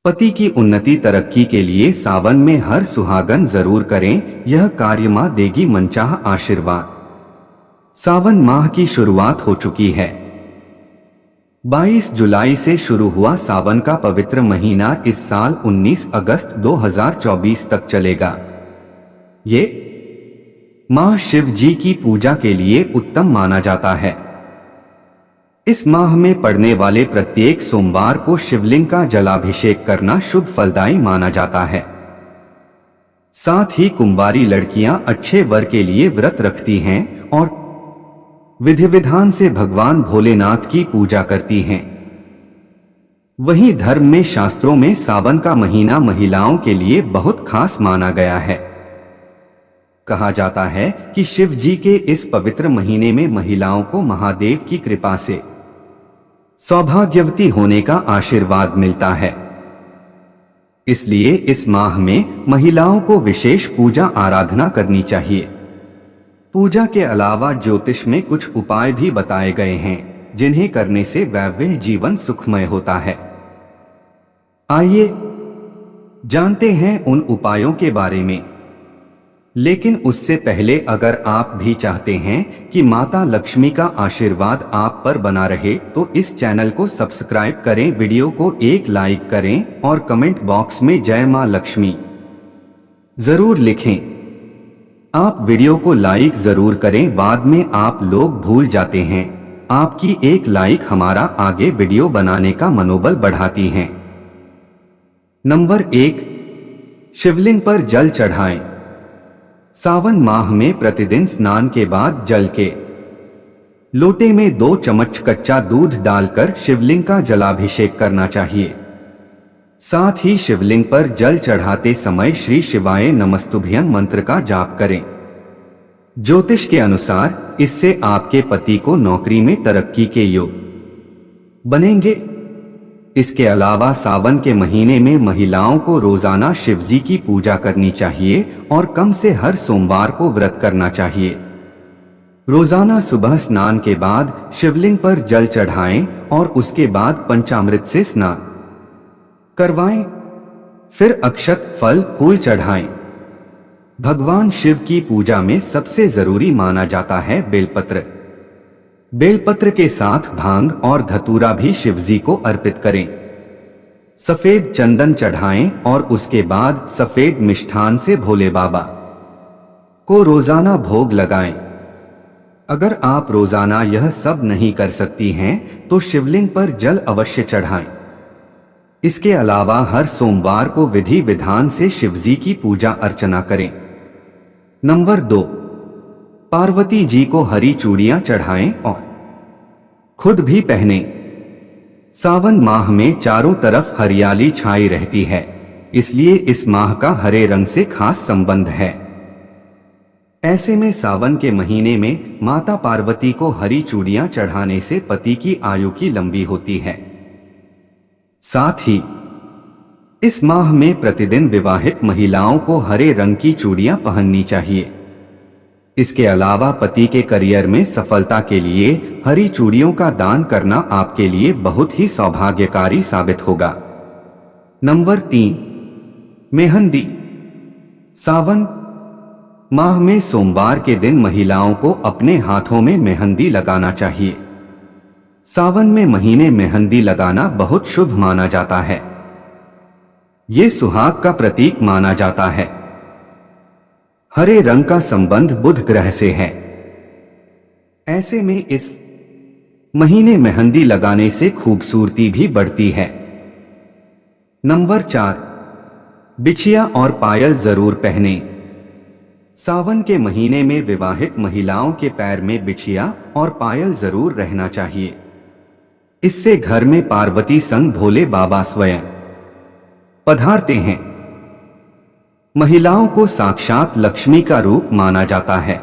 पति की उन्नति तरक्की के लिए सावन में हर सुहागन जरूर करें, यह कार्य मां देगी मनचाहा आशीर्वाद। सावन माह की शुरुआत हो चुकी है। 22 जुलाई से शुरू हुआ सावन का पवित्र महीना इस साल 19 अगस्त 2024 तक चलेगा। ये माह शिव जी की पूजा के लिए उत्तम माना जाता है। इस माह में पड़ने वाले प्रत्येक सोमवार को शिवलिंग का जलाभिषेक करना शुभ फलदायी माना जाता है। साथ ही कुंवारी लड़कियां अच्छे वर के लिए व्रत रखती हैं और विधि विधान से भगवान भोलेनाथ की पूजा करती हैं। वहीं धर्म में शास्त्रों में सावन का महीना महिलाओं के लिए बहुत खास माना गया है। कहा जाता है कि शिव जी के इस पवित्र महीने में महिलाओं को महादेव की कृपा से सौभाग्यवती होने का आशीर्वाद मिलता है। इसलिए इस माह में महिलाओं को विशेष पूजा आराधना करनी चाहिए। पूजा के अलावा ज्योतिष में कुछ उपाय भी बताए गए हैं, जिन्हें करने से वैवाहिक जीवन सुखमय होता है। आइए जानते हैं उन उपायों के बारे में। लेकिन उससे पहले अगर आप भी चाहते हैं कि माता लक्ष्मी का आशीर्वाद आप पर बना रहे तो इस चैनल को सब्सक्राइब करें, वीडियो को एक लाइक करें और कमेंट बॉक्स में जय मां लक्ष्मी जरूर लिखें। आप वीडियो को लाइक जरूर करें, बाद में आप लोग भूल जाते हैं। आपकी एक लाइक हमारा आगे वीडियो बनाने का मनोबल बढ़ाती है। नंबर 1, शिवलिंग पर जल चढ़ाएं। सावन माह में प्रतिदिन स्नान के बाद जल के लोटे में 2 चम्मच कच्चा दूध डालकर शिवलिंग का जलाभिषेक करना चाहिए। साथ ही शिवलिंग पर जल चढ़ाते समय श्री शिवाय नमस्तुभ्यं मंत्र का जाप करें। ज्योतिष के अनुसार इससे आपके पति को नौकरी में तरक्की के योग बनेंगे। इसके अलावा सावन के महीने में महिलाओं को रोजाना शिवजी की पूजा करनी चाहिए और कम से हर सोमवार को व्रत करना चाहिए। रोजाना सुबह स्नान के बाद शिवलिंग पर जल चढ़ाएं और उसके बाद पंचामृत से स्नान करवाएं। फिर अक्षत, फल, फूल चढ़ाएं। भगवान शिव की पूजा में सबसे जरूरी माना जाता है बेलपत्र। बेलपत्र के साथ भांग और धतूरा भी शिवजी को अर्पित करें। सफेद चंदन चढ़ाएं और उसके बाद सफेद मिष्ठान से भोले बाबा को रोजाना भोग लगाएं। अगर आप रोजाना यह सब नहीं कर सकती हैं तो शिवलिंग पर जल अवश्य चढ़ाएं। इसके अलावा हर सोमवार को विधि विधान से शिवजी की पूजा अर्चना करें। नंबर 2, पार्वती जी को हरी चूड़ियां चढ़ाएं और खुद भी पहने। सावन माह में चारों तरफ हरियाली छाई रहती है, इसलिए इस माह का हरे रंग से खास संबंध है। ऐसे में सावन के महीने में माता पार्वती को हरी चूड़ियां चढ़ाने से पति की आयु की लंबी होती है। साथ ही इस माह में प्रतिदिन विवाहित महिलाओं को हरे रंग की चूड़ियां पहननी चाहिए। इसके अलावा पति के करियर में सफलता के लिए हरी चूड़ियों का दान करना आपके लिए बहुत ही सौभाग्यकारी साबित होगा। नंबर 3, मेहंदी। सावन माह में सोमवार के दिन महिलाओं को अपने हाथों में मेहंदी लगाना चाहिए। सावन में महीने मेहंदी लगाना बहुत शुभ माना जाता है। ये सुहाग का प्रतीक माना जाता है। हरे रंग का संबंध बुध ग्रह से है। ऐसे में इस महीने मेहंदी लगाने से खूबसूरती भी बढ़ती है। नंबर 4, बिछिया और पायल जरूर पहने। सावन के महीने में विवाहित महिलाओं के पैर में बिछिया और पायल जरूर रहना चाहिए। इससे घर में पार्वती संग भोले बाबा स्वयं पधारते हैं। महिलाओं को साक्षात लक्ष्मी का रूप माना जाता है।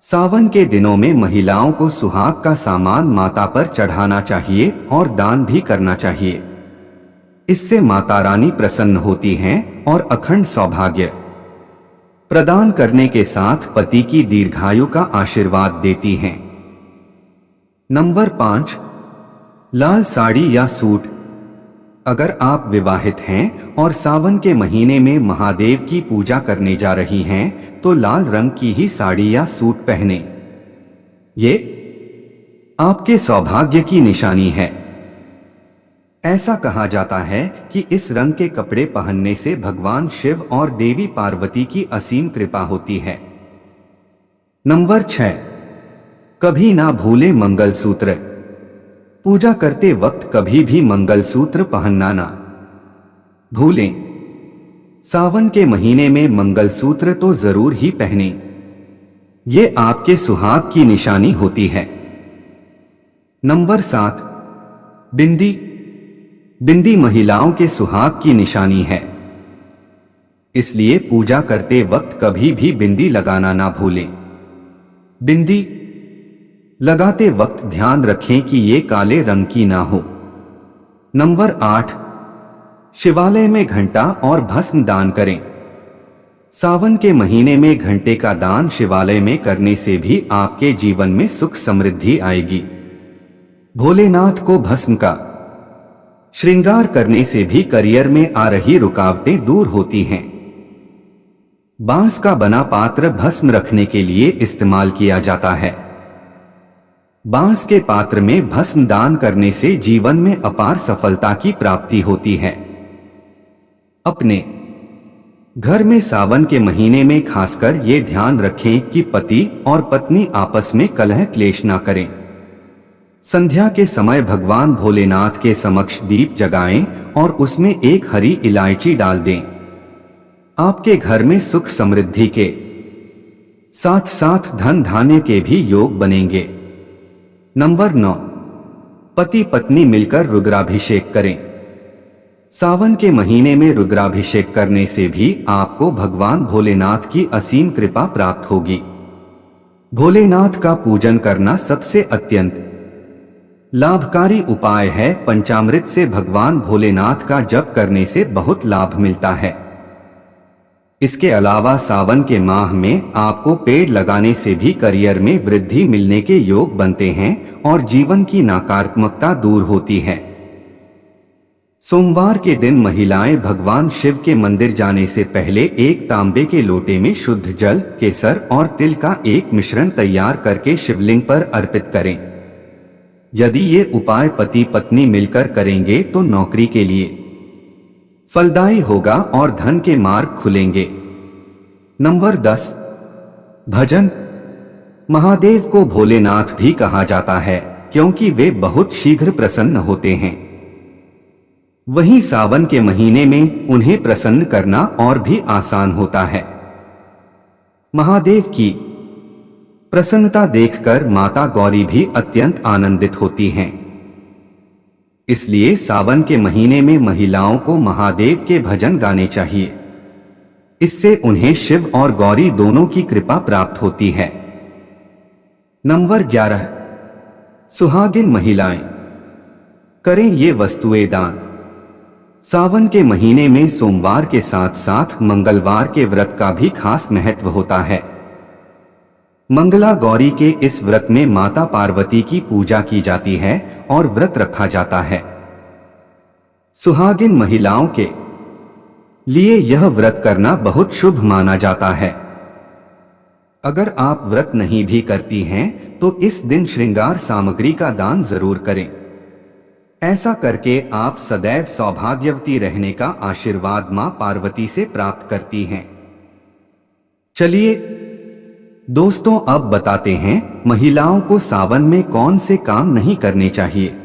सावन के दिनों में महिलाओं को सुहाग का सामान माता पर चढ़ाना चाहिए और दान भी करना चाहिए। इससे माता रानी प्रसन्न होती हैं और अखंड सौभाग्य प्रदान करने के साथ पति की दीर्घायु का आशीर्वाद देती हैं। नंबर 5, लाल साड़ी या सूट। अगर आप विवाहित हैं और सावन के महीने में महादेव की पूजा करने जा रही हैं, तो लाल रंग की ही साड़ी या सूट पहने। ये आपके सौभाग्य की निशानी है। ऐसा कहा जाता है कि इस रंग के कपड़े पहनने से भगवान शिव और देवी पार्वती की असीम कृपा होती है। नंबर 6, कभी ना भूले मंगलसूत्र। पूजा करते वक्त कभी भी मंगलसूत्र पहनना ना भूलें। सावन के महीने में मंगलसूत्र तो जरूर ही पहनें। ये आपके सुहाग की निशानी होती है। नंबर 7, बिंदी। बिंदी महिलाओं के सुहाग की निशानी है, इसलिए पूजा करते वक्त कभी भी बिंदी लगाना ना भूलें। बिंदी लगाते वक्त ध्यान रखें कि ये काले रंग की ना हो। नंबर 8, शिवालय में घंटा और भस्म दान करें। सावन के महीने में घंटे का दान शिवालय में करने से भी आपके जीवन में सुख समृद्धि आएगी। भोलेनाथ को भस्म का श्रृंगार करने से भी करियर में आ रही रुकावटें दूर होती हैं। बांस का बना पात्र भस्म रखने के लिए इस्तेमाल किया जाता है। बांस के पात्र में भस्म दान करने से जीवन में अपार सफलता की प्राप्ति होती है। अपने घर में सावन के महीने में खासकर ये ध्यान रखें कि पति और पत्नी आपस में कलह क्लेश ना करें। संध्या के समय भगवान भोलेनाथ के समक्ष दीप जगाएं और उसमें एक हरी इलायची डाल दें। आपके घर में सुख समृद्धि के साथ साथ धन धान्य के भी योग बनेंगे। नंबर 9, पति पत्नी मिलकर रुद्राभिषेक करें। सावन के महीने में रुद्राभिषेक करने से भी आपको भगवान भोलेनाथ की असीम कृपा प्राप्त होगी। भोलेनाथ का पूजन करना सबसे अत्यंत लाभकारी उपाय है। पंचामृत से भगवान भोलेनाथ का जप करने से बहुत लाभ मिलता है। इसके अलावा सावन के माह में आपको पेड़ लगाने से भी करियर में वृद्धि मिलने के योग बनते हैं और जीवन की नकारात्मकता दूर होती है। सोमवार के दिन महिलाएं भगवान शिव के मंदिर जाने से पहले एक तांबे के लोटे में शुद्ध जल, केसर और तिल का एक मिश्रण तैयार करके शिवलिंग पर अर्पित करें। यदि ये उपाय पति पत्नी मिलकर करेंगे तो नौकरी के लिए फलदायी होगा और धन के मार्ग खुलेंगे। नंबर 10, भजन। महादेव को भोलेनाथ भी कहा जाता है क्योंकि वे बहुत शीघ्र प्रसन्न होते हैं। वहीं सावन के महीने में उन्हें प्रसन्न करना और भी आसान होता है। महादेव की प्रसन्नता देखकर माता गौरी भी अत्यंत आनंदित होती हैं। इसलिए सावन के महीने में महिलाओं को महादेव के भजन गाने चाहिए। इससे उन्हें शिव और गौरी दोनों की कृपा प्राप्त होती है। नंबर 11, सुहागिन महिलाएं करें ये वस्तुएं दान। सावन के महीने में सोमवार के साथ साथ मंगलवार के व्रत का भी खास महत्व होता है। मंगला गौरी के इस व्रत में माता पार्वती की पूजा की जाती है और व्रत रखा जाता है। सुहागिन महिलाओं के लिए यह व्रत करना बहुत शुभ माना जाता है। अगर आप व्रत नहीं भी करती हैं तो इस दिन श्रृंगार सामग्री का दान जरूर करें। ऐसा करके आप सदैव सौभाग्यवती रहने का आशीर्वाद मां पार्वती से प्राप्त करती हैं। चलिए दोस्तों, अब बताते हैं महिलाओं को सावन में कौन से काम नहीं करने चाहिए।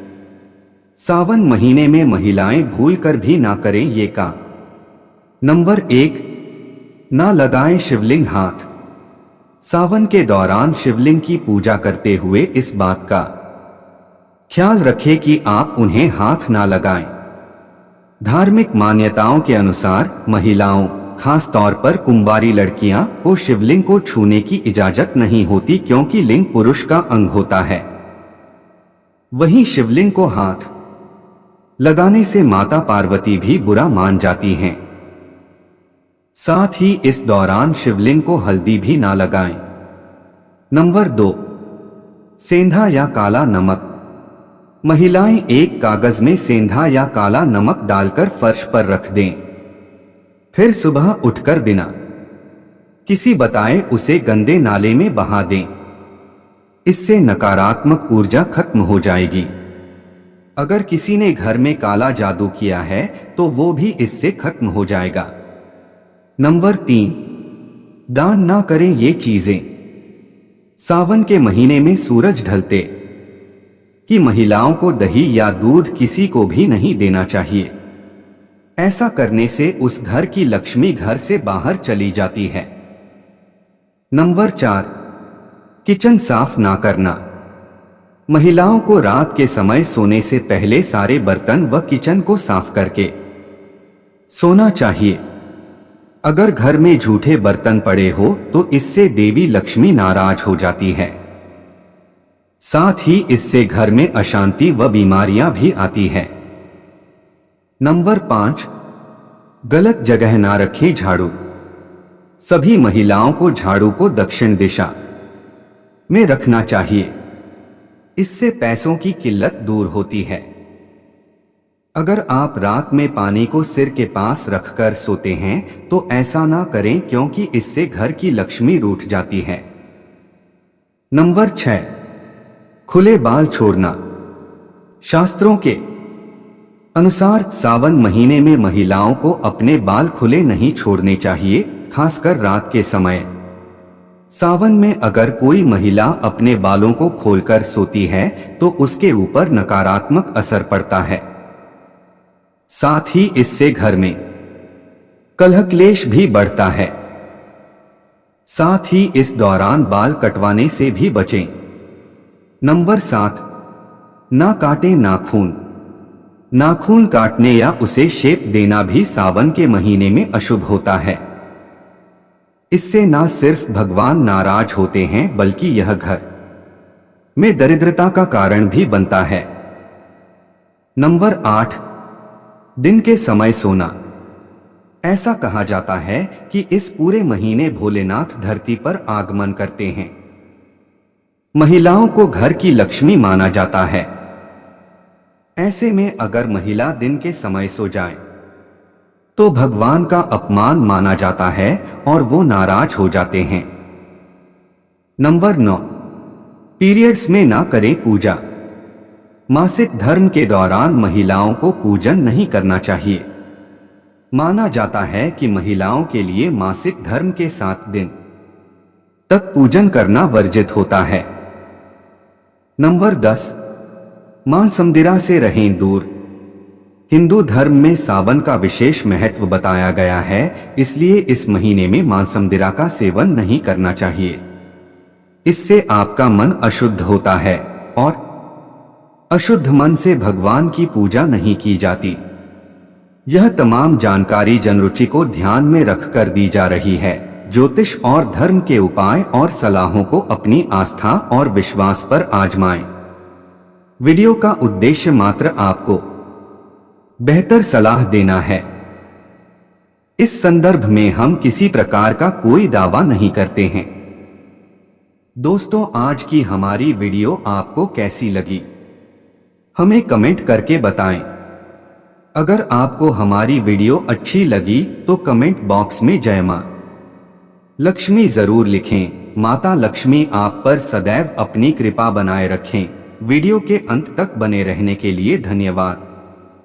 सावन महीने में महिलाएं भूलकर भी ना करें ये काम। नंबर 1, ना लगाएं शिवलिंग हाथ। सावन के दौरान शिवलिंग की पूजा करते हुए इस बात का ख्याल रखें कि आप उन्हें हाथ ना लगाएं। धार्मिक मान्यताओं के अनुसार महिलाओं, खास तौर पर कुंवारी लड़कियां को शिवलिंग को छूने की इजाजत नहीं होती क्योंकि लिंग पुरुष का अंग होता है। वहीं शिवलिंग को हाथ लगाने से माता पार्वती भी बुरा मान जाती हैं। साथ ही इस दौरान शिवलिंग को हल्दी भी ना लगाएं। नंबर 2, सेंधा या काला नमक। महिलाएं एक कागज में सेंधा या काला नमक डालकर फर्श पर रख दें। फिर सुबह उठकर बिना किसी बताए उसे गंदे नाले में बहा दें। इससे नकारात्मक ऊर्जा खत्म हो जाएगी। अगर किसी ने घर में काला जादू किया है तो वो भी इससे खत्म हो जाएगा। नंबर 3, दान ना करें ये चीजें। सावन के महीने में सूरज ढलते कि महिलाओं को दही या दूध किसी को भी नहीं देना चाहिए। ऐसा करने से उस घर की लक्ष्मी घर से बाहर चली जाती है। नंबर 4, किचन साफ ना करना। महिलाओं को रात के समय सोने से पहले सारे बर्तन व किचन को साफ करके सोना चाहिए। अगर घर में झूठे बर्तन पड़े हो तो इससे देवी लक्ष्मी नाराज हो जाती है। साथ ही इससे घर में अशांति व बीमारियां भी आती है। नंबर 5, गलत जगह ना रखें झाड़ू। सभी महिलाओं को झाड़ू को दक्षिण दिशा में रखना चाहिए। इससे पैसों की किल्लत दूर होती है। अगर आप रात में पानी को सिर के पास रखकर सोते हैं तो ऐसा ना करें, क्योंकि इससे घर की लक्ष्मी रूठ जाती है। नंबर 6, खुले बाल छोड़ना। शास्त्रों के अनुसार सावन महीने में महिलाओं को अपने बाल खुले नहीं छोड़ने चाहिए, खासकर रात के समय। सावन में अगर कोई महिला अपने बालों को खोलकर सोती है तो उसके ऊपर नकारात्मक असर पड़ता है। साथ ही इससे घर में कलह क्लेश भी बढ़ता है। साथ ही इस दौरान बाल कटवाने से भी बचें। नंबर 7, ना काटें नाखून। नाखून काटने या उसे शेप देना भी सावन के महीने में अशुभ होता है। इससे ना सिर्फ भगवान नाराज होते हैं बल्कि यह घर में दरिद्रता का कारण भी बनता है। नंबर 8, दिन के समय सोना। ऐसा कहा जाता है कि इस पूरे महीने भोलेनाथ धरती पर आगमन करते हैं। महिलाओं को घर की लक्ष्मी माना जाता है। ऐसे में अगर महिला दिन के समय सो जाए तो भगवान का अपमान माना जाता है और वो नाराज हो जाते हैं। नंबर 9, पीरियड्स में ना करें पूजा। मासिक धर्म के दौरान महिलाओं को पूजन नहीं करना चाहिए। माना जाता है कि महिलाओं के लिए मासिक धर्म के 7 दिन तक पूजन करना वर्जित होता है। नंबर 10, मांसमदिरा से रहें दूर। हिंदू धर्म में सावन का विशेष महत्व बताया गया है, इसलिए इस महीने में मांसमदिरा का सेवन नहीं करना चाहिए। इससे आपका मन अशुद्ध होता है और अशुद्ध मन से भगवान की पूजा नहीं की जाती। यह तमाम जानकारी जनरुचि को ध्यान में रखकर दी जा रही है। ज्योतिष और धर्म के उपाय और सलाहों को अपनी आस्था और विश्वास पर आजमाएं। वीडियो का उद्देश्य मात्र आपको बेहतर सलाह देना है। इस संदर्भ में हम किसी प्रकार का कोई दावा नहीं करते हैं। दोस्तों, आज की हमारी वीडियो आपको कैसी लगी हमें कमेंट करके बताएं। अगर आपको हमारी वीडियो अच्छी लगी तो कमेंट बॉक्स में जय मां लक्ष्मी जरूर लिखें। माता लक्ष्मी आप पर सदैव अपनी कृपा बनाए रखें। वीडियो के अंत तक बने रहने के लिए धन्यवाद।